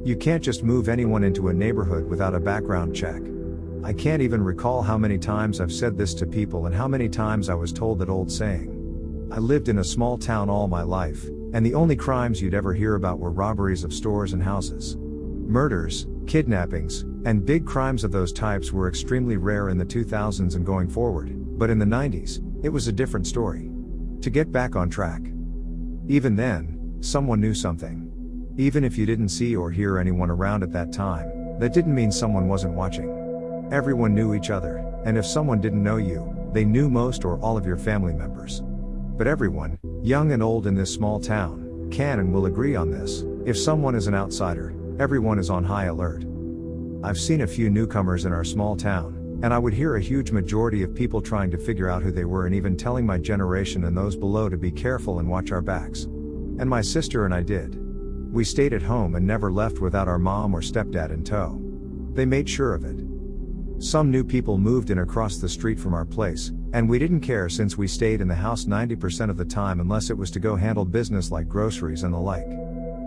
You can't just move anyone into a neighborhood without a background check. I can't even recall how many times I've said this to people and how many times I was told that old saying. I lived in a small town all my life, and the only crimes you'd ever hear about were robberies of stores and houses. Murders, kidnappings, and big crimes of those types were extremely rare in the 2000s and going forward, but in the 90s, it was a different story. To get back on track. Even then, someone knew something. Even if you didn't see or hear anyone around at that time, that didn't mean someone wasn't watching. Everyone knew each other, and if someone didn't know you, they knew most or all of your family members. But everyone, young and old in this small town, can and will agree on this: if someone is an outsider, everyone is on high alert. I've seen a few newcomers in our small town, and I would hear a huge majority of people trying to figure out who they were and even telling my generation and those below to be careful and watch our backs. And my sister and I did. We stayed at home and never left without our mom or stepdad in tow. They made sure of it. Some new people moved in across the street from our place, and we didn't care since we stayed in the house 90% of the time unless it was to go handle business like groceries and the like.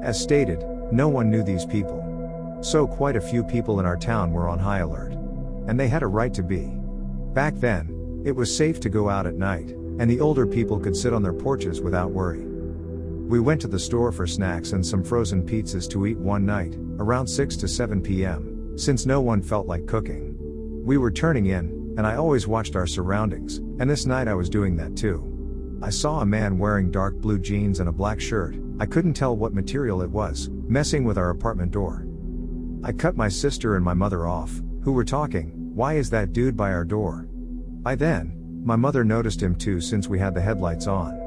As stated, no one knew these people. So quite a few people in our town were on high alert. And they had a right to be. Back then, it was safe to go out at night, and the older people could sit on their porches without worry. We went to the store for snacks and some frozen pizzas to eat one night, around 6 to 7 p.m., since no one felt like cooking. We were turning in, and I always watched our surroundings, and this night I was doing that too. I saw a man wearing dark blue jeans and a black shirt, I couldn't tell what material it was, messing with our apartment door. I cut my sister and my mother off, who were talking. Why is that dude by our door? By then, my mother noticed him too since we had the headlights on.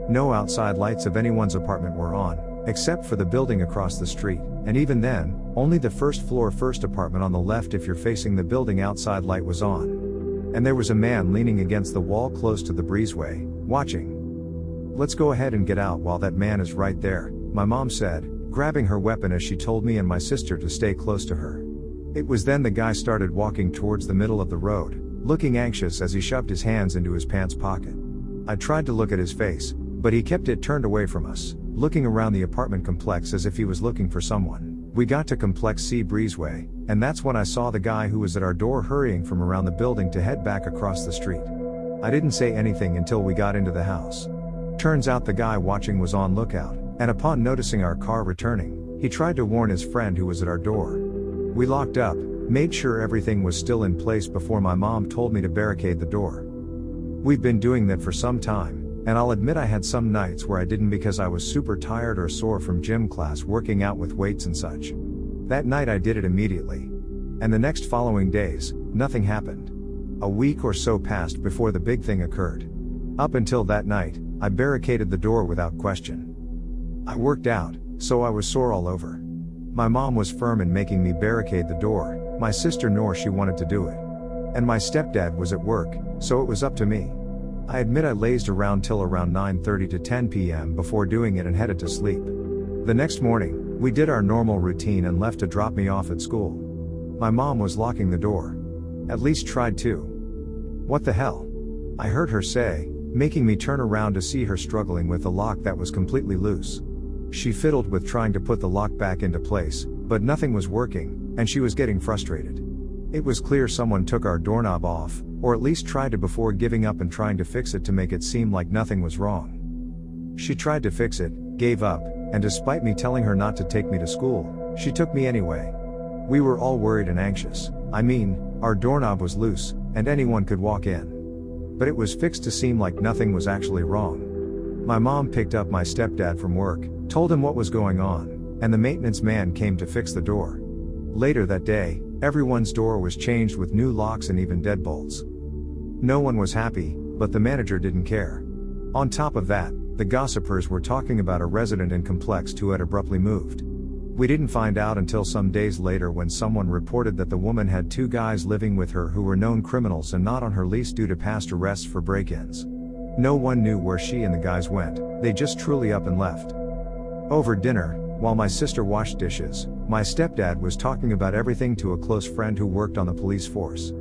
No outside lights of anyone's apartment were on, except for the building across the street, and even then, only the first floor first apartment on the left if you're facing the building outside light was on. And there was a man leaning against the wall close to the breezeway, watching. "Let's go ahead and get out while that man is right there," my mom said, grabbing her weapon as she told me and my sister to stay close to her. It was then the guy started walking towards the middle of the road, looking anxious as he shoved his hands into his pants pocket. I tried to look at his face, but he kept it turned away from us, looking around the apartment complex as if he was looking for someone. We got to Complex C Breezeway, and that's when I saw the guy who was at our door hurrying from around the building to head back across the street. I didn't say anything until we got into the house. Turns out the guy watching was on lookout, and upon noticing our car returning, he tried to warn his friend who was at our door. We locked up, made sure everything was still in place before my mom told me to barricade the door. We've been doing that for some time, and I'll admit I had some nights where I didn't because I was super tired or sore from gym class working out with weights and such. That night I did it immediately. And the next following days, nothing happened. A week or so passed before the big thing occurred. Up until that night, I barricaded the door without question. I worked out, so I was sore all over. My mom was firm in making me barricade the door, my sister nor she wanted to do it. And my stepdad was at work, so it was up to me. I admit I lazed around till around 9:30 to 10 p.m. before doing it and headed to sleep. The next morning, we did our normal routine and left to drop me off at school. My mom was locking the door. At least tried to. "What the hell?" I heard her say, making me turn around to see her struggling with the lock that was completely loose. She fiddled with trying to put the lock back into place, but nothing was working, and she was getting frustrated. It was clear someone took our doorknob off, or at least tried to before giving up and trying to fix it to make it seem like nothing was wrong. She tried to fix it, gave up, and despite me telling her not to take me to school, she took me anyway. We were all worried and anxious. I mean, our doorknob was loose, and anyone could walk in. But it was fixed to seem like nothing was actually wrong. My mom picked up my stepdad from work, told him what was going on, and the maintenance man came to fix the door. Later that day, everyone's door was changed with new locks and even deadbolts. No one was happy, but the manager didn't care. On top of that, the gossipers were talking about a resident in Complex who had abruptly moved. We didn't find out until some days later when someone reported that the woman had 2 guys living with her who were known criminals and not on her lease due to past arrests for break-ins. No one knew where she and the guys went, they just truly up and left. Over dinner, while my sister washed dishes, my stepdad was talking about everything to a close friend who worked on the police force.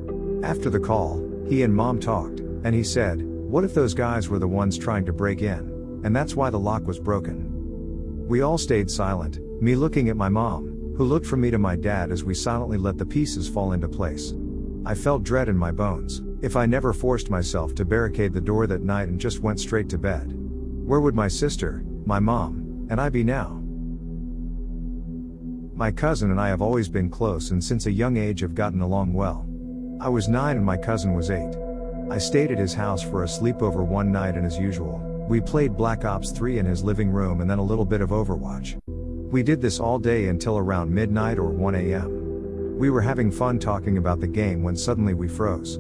After the call, he and mom talked, and he said, "What if those guys were the ones trying to break in, and that's why the lock was broken?" We all stayed silent, me looking at my mom, who looked from me to my dad as we silently let the pieces fall into place. I felt dread in my bones. If I never forced myself to barricade the door that night and just went straight to bed, where would my sister, my mom, and I be now? My cousin and I have always been close and since a young age have gotten along well. I was 9 and my cousin was 8. I stayed at his house for a sleepover one night and as usual, we played Black Ops 3 in his living room and then a little bit of Overwatch. We did this all day until around midnight or 1 a.m. We were having fun talking about the game when suddenly we froze.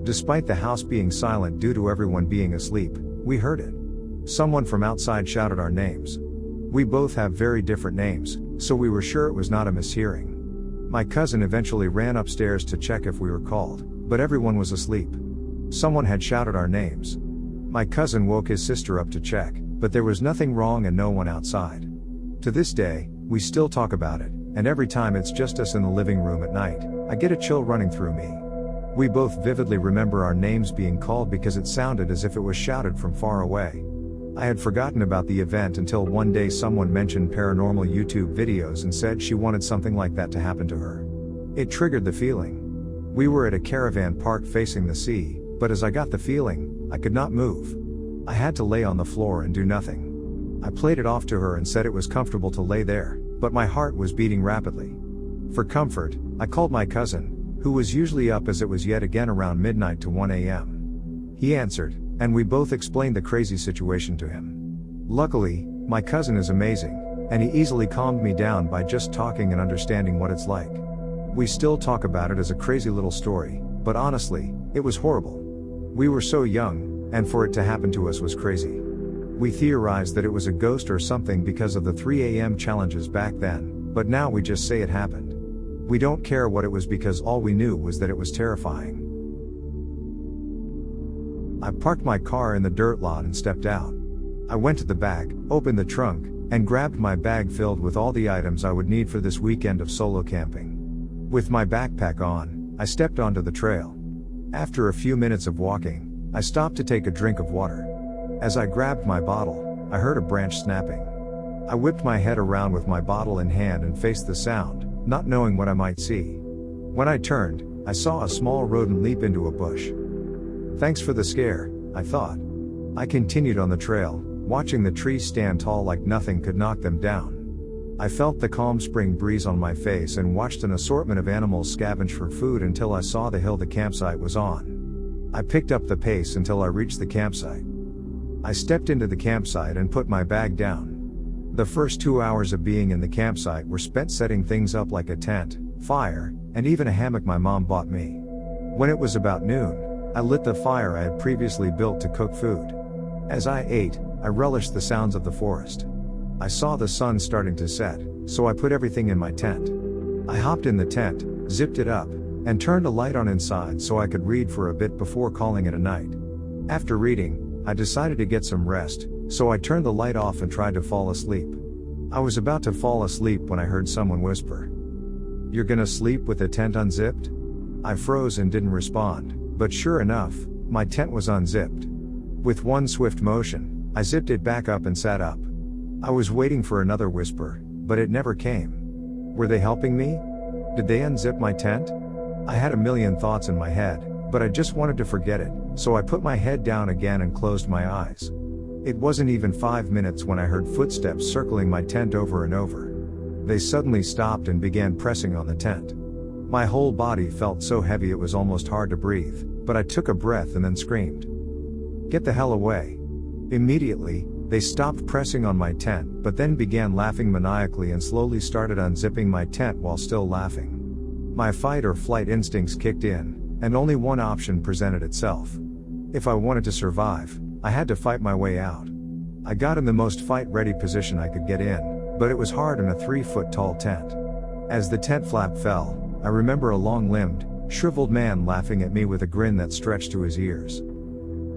Despite the house being silent due to everyone being asleep, we heard it. Someone from outside shouted our names. We both have very different names, so we were sure it was not a mishearing. My cousin eventually ran upstairs to check if we were called, but everyone was asleep. Someone had shouted our names. My cousin woke his sister up to check, but there was nothing wrong and no one outside. To this day, we still talk about it, and every time it's just us in the living room at night, I get a chill running through me. We both vividly remember our names being called because it sounded as if it was shouted from far away. I had forgotten about the event until one day someone mentioned paranormal YouTube videos and said she wanted something like that to happen to her. It triggered the feeling. We were at a caravan park facing the sea, but as I got the feeling, I could not move. I had to lay on the floor and do nothing. I played it off to her and said it was comfortable to lay there, but my heart was beating rapidly. For comfort, I called my cousin, who was usually up as it was yet again around midnight to 1 a.m. He answered, and we both explained the crazy situation to him. Luckily, my cousin is amazing, and he easily calmed me down by just talking and understanding what it's like. We still talk about it as a crazy little story, but honestly, it was horrible. We were so young, and for it to happen to us was crazy. We theorized that it was a ghost or something because of the 3 a.m. challenges back then, but now we just say it happened. We don't care what it was because all we knew was that it was terrifying. I parked my car in the dirt lot and stepped out. I went to the back, opened the trunk, and grabbed my bag filled with all the items I would need for this weekend of solo camping. With my backpack on, I stepped onto the trail. After a few minutes of walking, I stopped to take a drink of water. As I grabbed my bottle, I heard a branch snapping. I whipped my head around with my bottle in hand and faced the sound, not knowing what I might see. When I turned, I saw a small rodent leap into a bush. Thanks for the scare, I thought. I continued on the trail, watching the trees stand tall like nothing could knock them down. I felt the calm spring breeze on my face and watched an assortment of animals scavenge for food until I saw the hill the campsite was on. I picked up the pace until I reached the campsite. I stepped into the campsite and put my bag down. The first 2 hours of being in the campsite were spent setting things up like a tent, fire, and even a hammock my mom bought me. When it was about noon, I lit the fire I had previously built to cook food. As I ate, I relished the sounds of the forest. I saw the sun starting to set, so I put everything in my tent. I hopped in the tent, zipped it up, and turned a light on inside so I could read for a bit before calling it a night. After reading, I decided to get some rest, so I turned the light off and tried to fall asleep. I was about to fall asleep when I heard someone whisper, "You're gonna sleep with the tent unzipped?" I froze and didn't respond, but sure enough, my tent was unzipped. With one swift motion, I zipped it back up and sat up. I was waiting for another whisper, but it never came. Were they helping me? Did they unzip my tent? I had a million thoughts in my head, but I just wanted to forget it, so I put my head down again and closed my eyes. It wasn't even 5 minutes when I heard footsteps circling my tent over and over. They suddenly stopped and began pressing on the tent. My whole body felt so heavy it was almost hard to breathe, but I took a breath and then screamed, "Get the hell away!" Immediately, they stopped pressing on my tent, but then began laughing maniacally and slowly started unzipping my tent while still laughing. My fight or flight instincts kicked in, and only one option presented itself. If I wanted to survive, I had to fight my way out. I got in the most fight-ready position I could get in, but it was hard in a 3-foot-tall tent. As the tent flap fell, I remember a long-limbed, shriveled man laughing at me with a grin that stretched to his ears.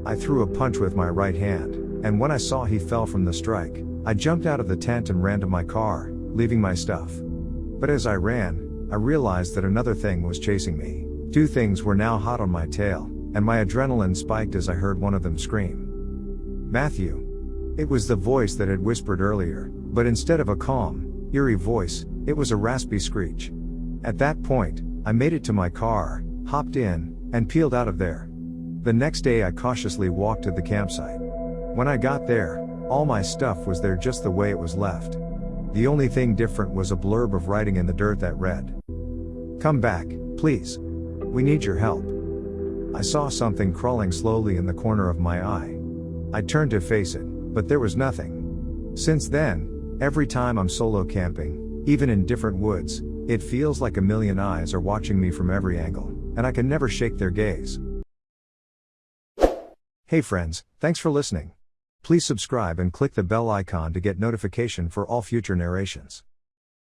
I threw a punch with my right hand, and when I saw he fell from the strike, I jumped out of the tent and ran to my car, leaving my stuff. But as I ran, I realized that another thing was chasing me. 2 things were now hot on my tail, and my adrenaline spiked as I heard one of them scream, "Matthew." It was the voice that had whispered earlier, but instead of a calm, eerie voice, It was a raspy screech. At that point, I made it to my car, hopped in, and peeled out of there. The next day I cautiously walked to the campsite. When I got there, all my stuff was there just the way it was left. The only thing different was a blurb of writing in the dirt that read, "Come back, please. We need your help." I saw something crawling slowly in the corner of my eye. I turned to face it, but there was nothing. Since then, every time I'm solo camping, even in different woods, it feels like a million eyes are watching me from every angle, and I can never shake their gaze. Hey friends, thanks for listening. Please subscribe and click the bell icon to get notification for all future narrations.